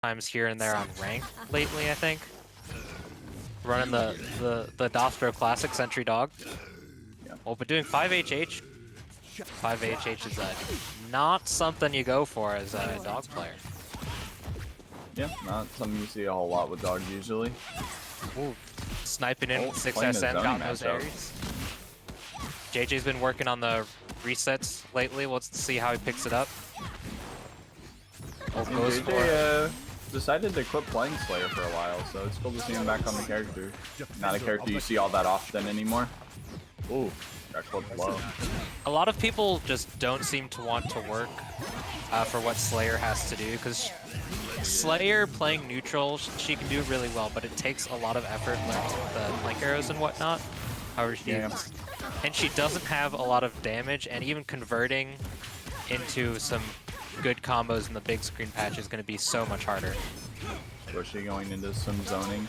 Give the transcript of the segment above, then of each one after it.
times here and there on rank lately, I think. Running the Dothro Classic Sentry Dog. Well, but doing 5HH, 5HH is not something you go for as a dog player. Yeah, not something you see a whole lot with dogs usually. Ooh, sniping in with 6 playing the SM, zoning got those matchup. areas. JJ's been working on the resets lately. Let's see how he picks it up. Oh, goes JJ decided to quit playing Slayer for a while, so it's cool to see him back on the character. Not a character you see all that often anymore. Ooh, got clipped low. A lot of people just don't seem to want to work for what Slayer has to do, because Slayer playing neutral, she can do really well, but it takes a lot of effort learning the link arrows and whatnot. However, and she doesn't have a lot of damage, and even converting into some good combos in the big screen patch is going to be so much harder. Squishy going into some zoning.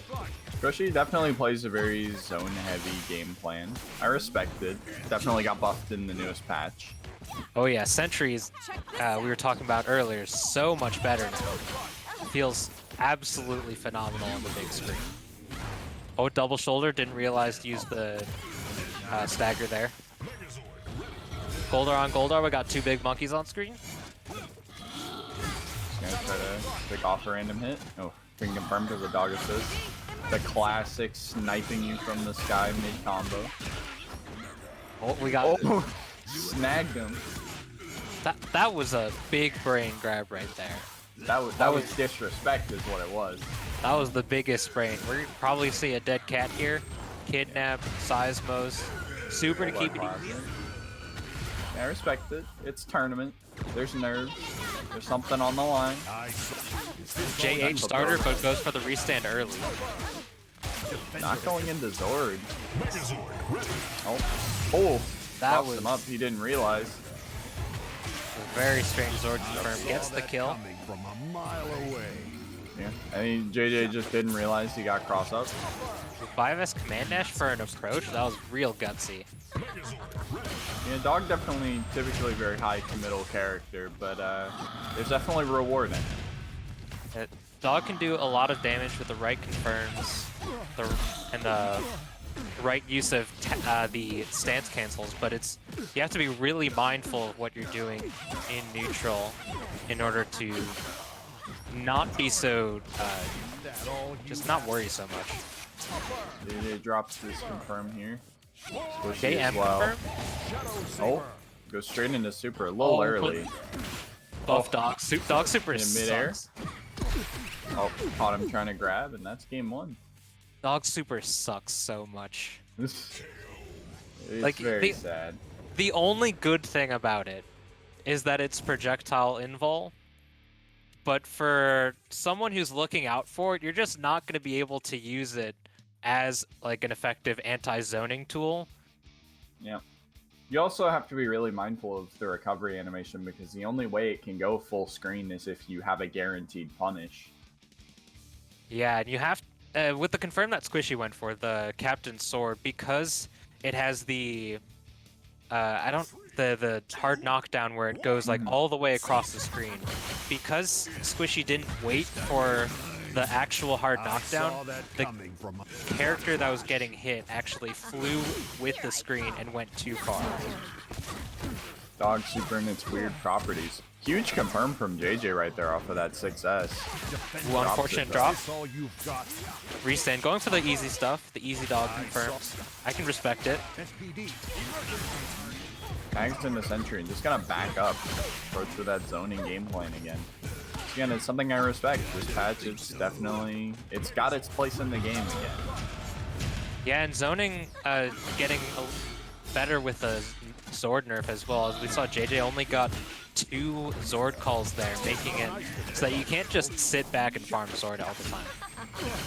Squishy definitely plays a very zone-heavy game plan. I respect it. Definitely got buffed in the newest patch. Oh yeah, Sentries, we were talking about earlier, so much better now. Feels absolutely phenomenal on the big screen. Oh, double shoulder, didn't realize to use the stagger there. Goldar on Goldar, we got two big monkeys on screen. Gonna try to pick off a random hit. Oh, can confirm because the dog assist. The classic sniping you from the sky mid-combo. Oh, we got... Oh, snagged him. That was a big brain grab right there. That was disrespect is what it was. That was the biggest brain. We're gonna probably see a dead cat here. Kidnap, Seismos. Super to keep it easy. I respect it. It's tournament. There's nerves. There's something on the line. JH starter, but goes for the restand early. Not going into Zord. Oh, that was him up. He didn't realize. A very strange Zord confirm. Gets the kill. From a mile away. Yeah, I mean JJ just didn't realize he got cross up. 5S command dash for an approach. That was real gutsy. Yeah, dog definitely typically very high committal character, but there's definitely reward in it. Dog can do a lot of damage with the right confirms and the right use of the stance cancels, but you have to be really mindful of what you're doing in neutral in order to not be so just not worry so much. JJ drops this confirm here. JM as well. confirm? Oh, goes straight into super a little early. Buff dog, dog super in midair. sucks. Oh, caught him trying to grab, and that's game one. Dog super sucks so much. It's Like, very sad. The only good thing about it is that it's projectile invul, but for someone who's looking out for it, you're just not going to be able to use it as like an effective anti-zoning tool. Yeah. You also have to be really mindful of the recovery animation, because the only way it can go full screen is if you have a guaranteed punish. Yeah, and you have with the confirm that Squishy went for, the Captain's Sword, because it has the the hard knockdown where it goes like all the way across the screen. Because Squishy didn't wait for the actual hard knockdown, the character that was getting hit actually flew with the screen and went too far. Dog super and its weird properties. Huge confirm from JJ right there off of that 6S. Ooh, unfortunate drop. All you've got. Restand, going for the easy stuff, the easy dog confirms. I can respect it. SPD. Tags into Sentry and just gonna back up, approach with that zoning game plan again. Again, it's something I respect. This patch, it's got its place in the game again. Yeah, and zoning getting better with the Zord nerf as well. As we saw, JJ only got 2 Zord calls there, making it so that you can't just sit back and farm Zord all the time.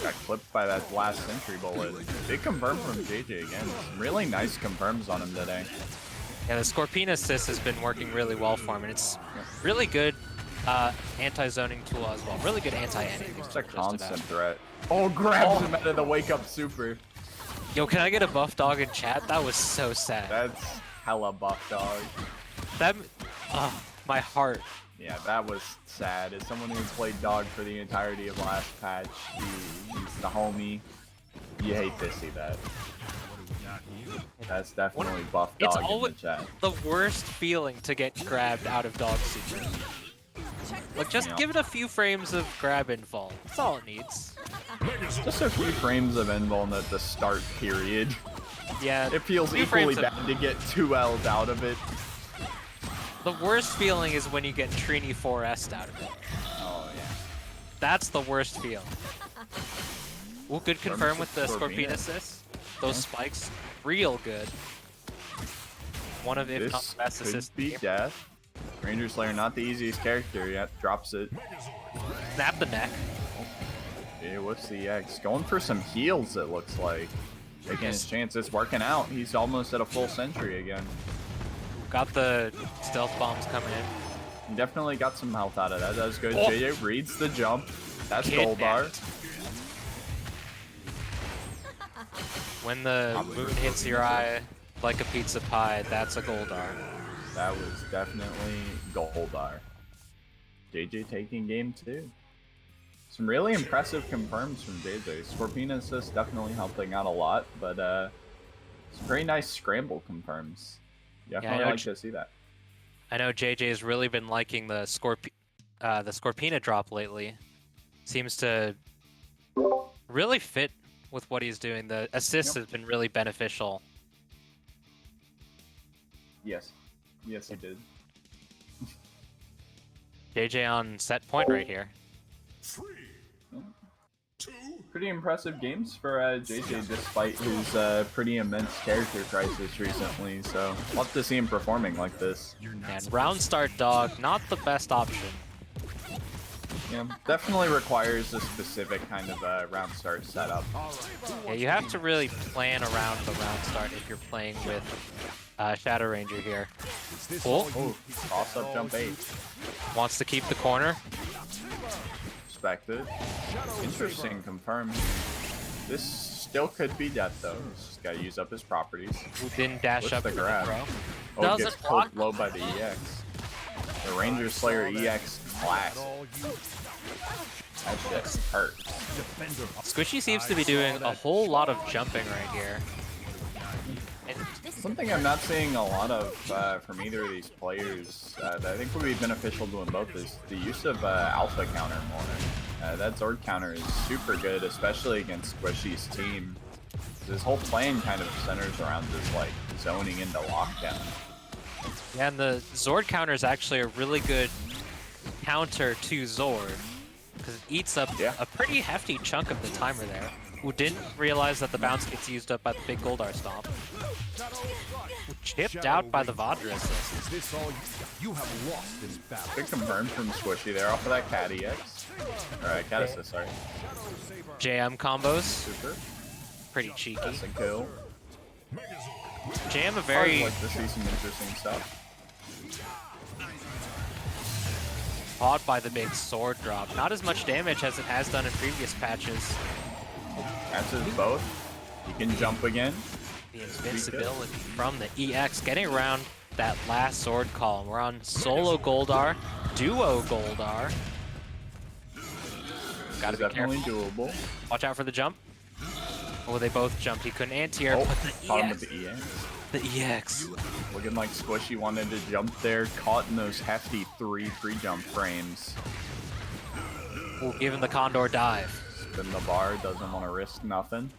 Got clipped by that last Sentry bullet. Big confirm from JJ again. Really nice confirms on him today. Yeah, the Scorpion assist has been working really well for him, and it's really good anti-zoning tool as well. Really good anti-enemy. It's a constant threat. Oh, grabs him out of the wake-up super. Yo, can I get a buff dog in chat? That was so sad. That's hella buff dog. That, my heart Yeah, that was sad. As someone who played Dog for the entirety of last patch, he's the homie. You hate to see that. That's definitely buff It's Dog in the always chat. the worst feeling to get grabbed out of dog super. Like, just Yeah. give it a few frames of grab and fall. That's all it needs. Just a few frames of invuln at the start period. Yeah, It feels few equally frames of- bad to get 2 L's out of it. The worst feeling is when you get Trini 4S'd out of it. Oh, yeah. That's the worst feeling. Ooh, good confirm with the Scorpion Scorpina. assist. Those spikes, real good. One of, if not This the best could assists. be death. Ranger Slayer, not the easiest character yet. Drops it. Snap the neck. Okay, what's the X? Going for some heals, it looks like. Taking his chances, working out. He's almost at a full century again. Got the stealth bombs coming in. He definitely got some health out of that. That was good. Oh. JJ reads the jump. That's Kidnapped. Goldar. When the Probably moon was hits your eye like a pizza pie, that's a Goldar. That was definitely Goldar. JJ taking game 2. Some really impressive confirms from JJ. Scorpion assist definitely helping out a lot, but some pretty nice scramble confirms. Definitely know like to see that. I know JJ has really been liking the Scorpina drop lately. Seems to really fit with what he's doing. The assist has been really beneficial. Yes. Yes, he did. JJ on set point right here. Pretty impressive games for JJ despite his pretty immense character crisis recently, so love to see him performing like this. And round start dog, not the best option. Yeah, definitely requires a specific kind of round start setup. Yeah, you have to really plan around the round start if you're playing with Shadow Ranger here. Cool. Oh, toss up jump 8. Wants to keep the corner. Respected. Interesting confirm. This still could be death though. He's just gotta use up his properties. Who didn't dash What's up the for grab? throw. Oh, Doesn't gets pulled block. low by the EX. The Ranger Slayer EX class. That shit hurts. Squishy seems to be doing a whole lot of jumping right here. And Something I'm not seeing a lot of from either of these players that I think would be beneficial to them both is the use of alpha counter more. That Zord counter is super good, especially against Squishy's team. His whole plan kind of centers around this like zoning into lockdown. yeah, and the Zord counter is actually a really good counter to Zord because it eats up a pretty hefty chunk of the timer there. Who didn't realize that the bounce gets used up by the big Goldar stomp. Who chipped out by the Vadra assist. Is this all you have lost this battle? Good confirm from Squishy there off of that Cat EX. Alright, Cat assist, sorry. JM combos, Super. pretty cheeky. That's a kill. JM a I'd very like to see some interesting stuff. caught by the big sword drop. Not as much damage as it has done in previous patches. Catches both. He can jump again. The invincibility from the EX getting around that last sword column. We're on solo Goldar, duo Goldar. Gotta be Definitely careful. doable. Watch out for the jump. Oh, they both jumped. He couldn't anti-air, Oh, but the caught him EX. with the EX. The EX. Looking like Squishy wanted to jump there, caught in those hefty 3 free jump frames. Ooh, give him the Condor dive. Spin the bar, doesn't want to risk nothing.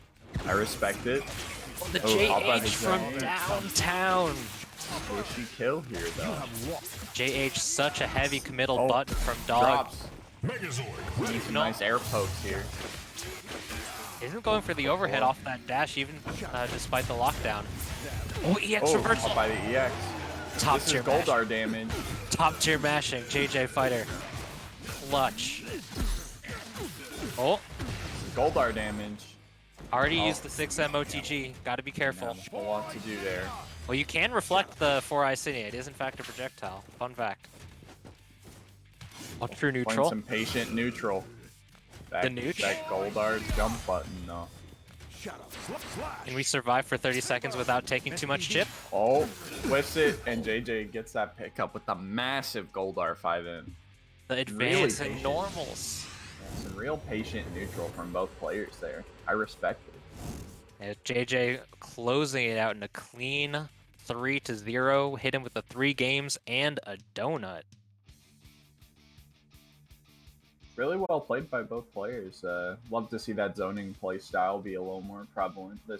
I respect it. The Oh, hop by the JH from giant. downtown. Squishy kill here though. JH, such a heavy committal Oh, button from Dog. Drops. Need some nice air pokes here. Isn't going for the overhead off that dash even despite the lockdown. Oh, EX Oh, reversal. hop by the EX. Top This is tier Goldar damage. Top tier mashing, JJFighter. Clutch. Oh, Goldar damage. already used the 6M OTG. Gotta be careful. A lot to do there. Well, you can reflect the 4-eye Cinia. It is in fact a projectile. Fun fact. Oh, true Playing neutral. some patient neutral. The nooch? That Goldar jump button though. shadow. Slash. Can we survive for 30 seconds without taking too much chip? Oh, whiffs it, and JJ gets that pickup with a massive gold R5 in. The Really advance and patient. normals. Some real patient neutral from both players there. I respect it. And JJ closing it out in a clean 3-0. Hit him with the 3 games and a donut. Really well played by both players. Love to see that zoning play style be a little more prevalent this